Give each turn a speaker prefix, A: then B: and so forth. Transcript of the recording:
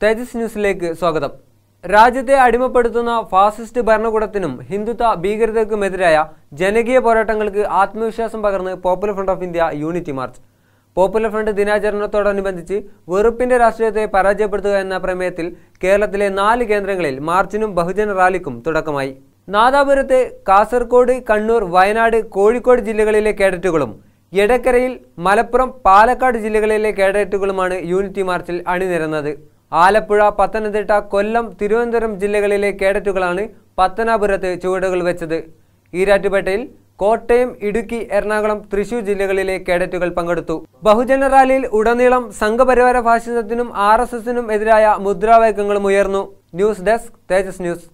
A: തേജസ് ന്യൂസിലേക്ക് സ്വാഗതം. രാജ്യത്തെ അടിമപ്പെടുത്തുന്ന ഫാസിസ്റ്റ് ഭരണകൂടത്തിനും ഹിന്ദുത്വ ഭീകരതയ്ക്കുമെതിരായ ജനകീയ പോരാട്ടങ്ങൾക്ക് ആത്മവിശ്വാസം പകർന്ന് popular front of India unity march. Popular front ദിനാചരണത്തോടനുബന്ധിച്ച് വെറുപ്പിന്റെ രാഷ്ട്രീയത്തെ പരാജയപ്പെടുത്തുക എന്ന പ്രമേയത്തിൽ കേരളത്തിലെ 4 കേന്ദ്രങ്ങളിൽ മാർച്ചിനും ബഹുജന റാലിക്കും തുടക്കമായി. നാദാപുരത്ത് കാസർഗോഡ്, കണ്ണൂർ, വയനാട്, കോഴിക്കോട് ജില്ലകളിലെ കേഡറ്റുകളും എടക്കരയിൽ മലപ്പുറം, പാലക്കാട് ജില്ലകളിലെ കേഡറ്റുകളുമാണ് യൂണിറ്റി മാർച്ചിൽ അണിനിരന്നത്. ആലപ്പുഴ, പത്തനംതിട്ട, കൊല്ലം, തിരുവനന്തപുരം ജില്ലകളിലെ കേഡറ്റുകളാണ് പത്തനാപുരത്ത് ചുവടുകൾ വെച്ചത്. ഈരാറ്റുപേട്ടയിൽ, കോട്ടയം, ഇടുക്കി, എറണാകുളം, തൃശൂർ ജില്ലകളിലെ കേഡറ്റുകൾ പങ്കെടുത്തു. ബഹുജന റാലിയിൽ ഉടനീളം സംഘപരിവാര ഫാഷിസത്തിനും RSSനും എതിരായ മുദ്രാവാക്യങ്ങളും ഉയർന്നു. ന്യൂസ് ഡെസ്ക്, തേജസ് ന്യൂസ്.